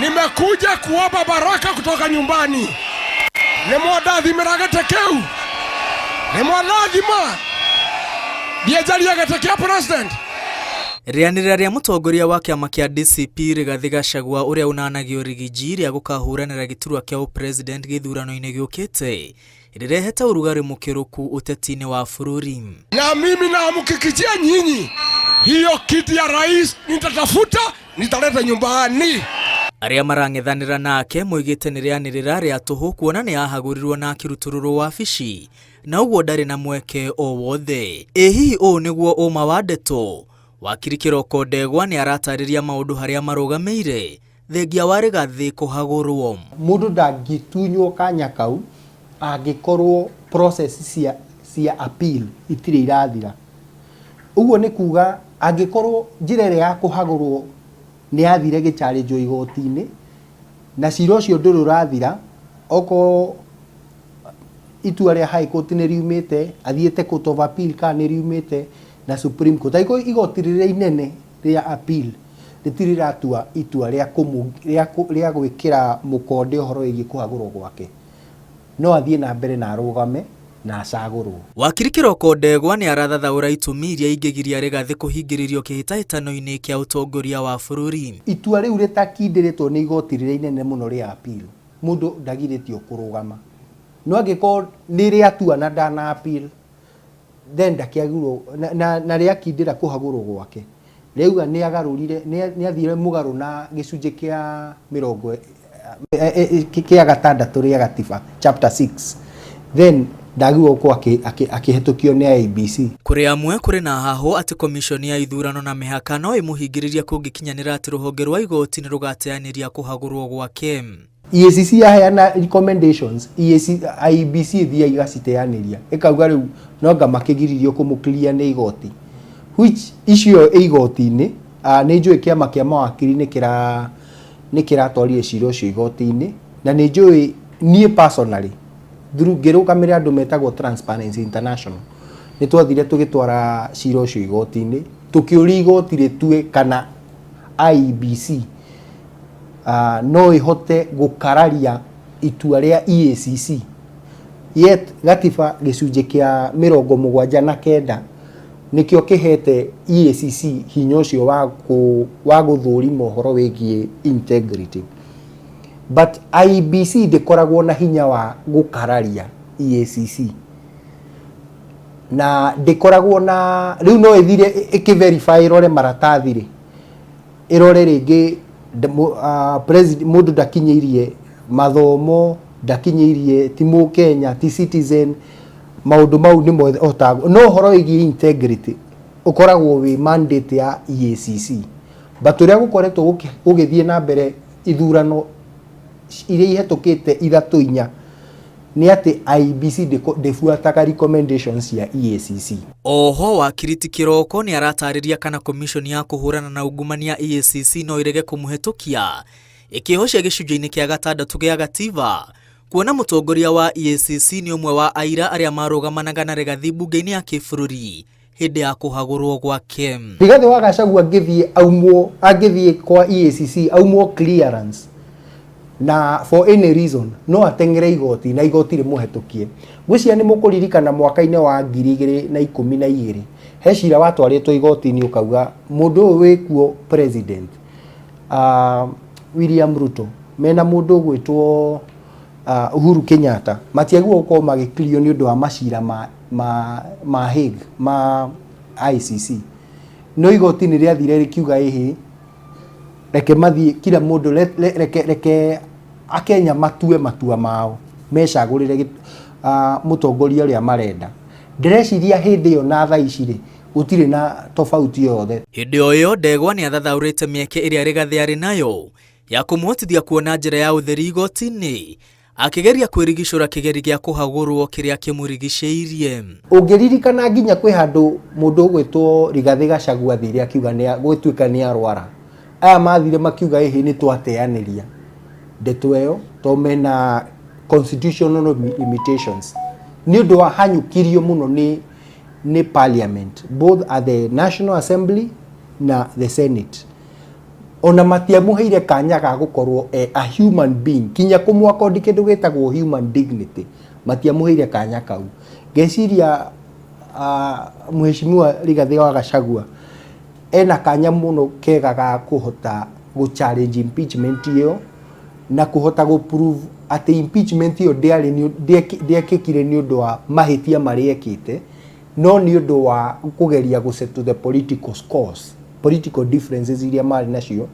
Nimekuja kuomba baraka kutoka nyumbani. Nimwadathimira gatekeu. Nimwadathima. Ndiajalia gatekea president. Rĩanĩrĩra rĩa mũtongoria wa kĩama kĩa DCP Rigathi Gachagua ũrĩa unanagio rigiji rĩa gũkahuranĩra gĩturwa kĩa Ũpresident gĩthurano-inĩ gĩũkĩte rĩrehete ũrugarĩ mũkĩrũku ũteti-inĩ wa bũrũri. Na mimi naamhakikishia nyinyi, hiyo kiti ya rais nitatafuta, nitaleta nyumbani. Arĩa marang'ethanĩra nake moigĩte nĩ rĩanĩrĩra rĩa tũhũ kuona nĩ ahagũrirwo na akĩrutũrũrwo wabici na ũguo ndarĩ na mweke o wothe. Hihi ũũ nĩguo ũma wa ndeto. Wakiri Kĩroko Ndegwa nĩ aratarĩria maũndũ harĩa marũgamĩire thengia wa Rigathi kũhagũrwo. Mũndũ ndangĩtunywo kanya kau angĩkorwo process cia appeal itirĩ irathira. Ũguo nĩ kuga angĩkorwo njĩra ĩrĩa ya kũhagũrwo nĩ yathire gĩcharĩnjo igoti-inĩ na cira ũcio ndũrĩ ũrathira, oko itua rĩa High Court nĩ riumĩte, athiĩte Court of Appeal kana nĩ riumĩte na Supreme Court. Aiko igoti rĩrĩa inene rĩa appeal rĩtirĩ ratua itua rĩa gwĩkĩra mũkonde ũhoro wĩgiĩ kũhagũrwo gwake. No athiĩ na mbere na arũgame na acagũrwo. Wakiri Kĩroko Ndegwa nĩ arathathaũra itũmi iria ingĩgiria Rigathi kũhingĩrĩrio kĩhĩtahĩtano-inĩ kĩa ũtongoria wa bũrũri. Itua rĩu rĩtakindĩrĩtwo nĩ igoti rĩrĩa inene mũno rĩa appeal, mũndũ ndagirĩtio kũrũgama. No angĩkorwo nĩ rĩatua na ndana appeal, then ndakĩagĩrwo na rĩakindĩra kũhagũrwo gwake. Rĩuga nĩ agarũrire, nĩ athire mũgarũ na gĩcunjĩ kĩa 6 rĩa gatiba chapter 6, then ndagĩrwo gũkorwo akĩhetũkio nĩ IEBC. Kũrĩ amwe kũrĩ na hahũ atĩ komishoni ya ithurano na mĩhaka no ĩmũhingĩrĩria kũngĩkinyanĩra atĩ rũhonge rwa igoti nĩ rũgateanĩria kũhagũrwo gwake. EACC yaheana recommendations, IEBC ithia igaciteanĩria, ĩkauga rĩu no anga makĩgiririo kũmũclear nĩ igoti, which icio igoti-inĩ nĩ njũĩ kĩama kĩa mawakiri nĩ kĩratwarire cira ũcio igoti-inĩ, na nĩ njũĩ niĩ personally ngĩrũgamĩrĩra andũ metagwo Transparency International nĩ twathire tũgĩtwara cira ũcio igoti-inĩ tũkĩũria igoti rĩtue kana IEBC no ihote gũkararia itua rĩa EACC. Yet gatiba gĩcunjĩ kĩa 79 nĩkĩo kĩhete EACC hinya ũcio wa gũthũrima ũhoro wĩgiĩ integrity. But IEBC ndĩkoragwo na hinya wa gũkararia EACC. Na ndĩkoragwo na rĩu no ĩthire ĩkĩverify ĩrore maratathi rĩ, ĩrore rĩngĩ president mũndũ ndakinyĩirie mathomo, ndakinyĩirie ti Mũkenya, ti citizen, maũndũ mau nĩ mothe otago. No ũhoro wĩgiĩ integrity ũkoragwo wĩ mandate ya EACC. But ũrĩa gũkoretwo gũgĩthiĩ na mbere ithurano iria ihetũkĩte 3-4 nĩ atĩ IEBC ndĩbuataga recommendations cia EACC. Oho wakiri Kĩroko nĩ aratarĩria kana komishoni ya kũhũrana na ungumania EACC no ĩrege kũmũhetũkia ĩkĩhocia gĩcunjĩ-inĩ kĩa 6 gĩa gatiba kuona mũtongoria wa EACC nĩ ũmwe wa aira arĩa marũgamanaga na Rigathi mbunge-inĩ ya kĩbũrũri hĩndĩ ya kũhagũrwo gwake. Rigathi wa Gachagua angĩthiĩ kwa EACC aumwo clearance na for any reason no atengere igoti na igoti rĩmũhetũkie. Gwĩcia nĩ mũkũririkana mwaka-inĩ wa 2012 he cira watwarĩtwo igoti-inĩ ũkauga mũndũ ũyũ wĩkuo president William Ruto mena mũndũ ũgwĩtwo Uhuru Kenyatta matiagwo gũkorwo magĩclear nĩ ũndũ wa macira ma Hague ma ICC. No igoti nĩ rĩathire rĩkiuga reke mathiĩ kila mũndũ reke Akenya matue matua mao mecagũrĩre mũtongoria ũrĩa marenda. Ndĩreciria hĩndĩ ĩyo na thaa ici rĩ gũtirĩ na tofauti yothe. Hĩndĩ o ĩyo Ndegwa nĩ athathaũrĩte mĩeke ĩrĩa Rigathi arĩ nayo ya kũmũhotithia kuona njĩra ya ũtheri igoti-inĩ akĩgeria kwĩrigicũra kĩgeri gĩa kũhagũrwo kĩrĩa kĩmũrigicĩirie. Ũngĩririkana nginya kwĩ handũ mũndũ ũgwĩtwo Rigathi Gachagua thire akiuga gwĩtuĩka nĩ arwara, aya mathire makiuga nĩ twateanĩria ndeto ĩyo to mena constitutional limitations nĩ ũndũ wa hanyũkirio mũno nĩ parliament, both at the National Assembly na the Senate. ona matiamuheire kanya ga gukorwo a human being kinya kumwaka kindu gitagwo human dignity matiamuheire kanya kau ngeciria mheshimiwa Rigathi wa Gachagua ena kanya muno kega ga kuhota go challenge impeachment iyo na kuhota go prove ati impeachment iyo ndiekikire ni undu wa mahitia mari ekite no ni undu wa kugeria go settle the political scores political differences iria mari nacio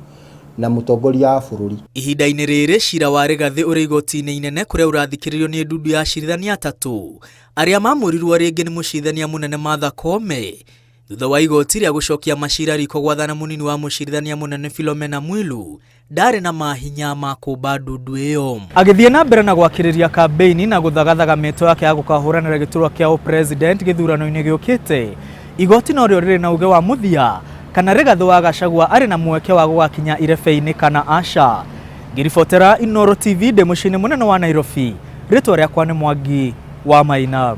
na mutongoria wa bururi. Ihinda-inĩ rĩrĩ cira wa Rigathi ũrĩ igoti-inĩ inene kũrĩa ũrathikĩrĩrio nĩ ndundu ya acirithania atatũ arĩa mamũrirwo rĩngĩ nĩ mũcirithania mũnene Martha Koome thutha wa igoti rĩa gũcokia macira riko gwathana mũnini wa mũcirithania mũnene Philomena Mwilu ndarĩ na mahinya ma kũmba ndundu ĩyo. Agĩthiĩ na mbere na gwakĩrĩria kambeini na gũthagathaga mĩto yake ya gũkahũranĩra gĩturwa kĩa Ũpresident gĩthurano-inĩ gĩũkĩte, igoti no rĩo rĩrĩ na uge wa mũthia kana Rigathi wa Gachagua arĩ na mweke wa gũgakinya irebe-inĩ kana aca. Ngĩribotera Inooro TV ndĩ mũciĩ-inĩ mũnene wa Nairobi, rĩtwa rĩakwa nĩ Mwangi wa Maina.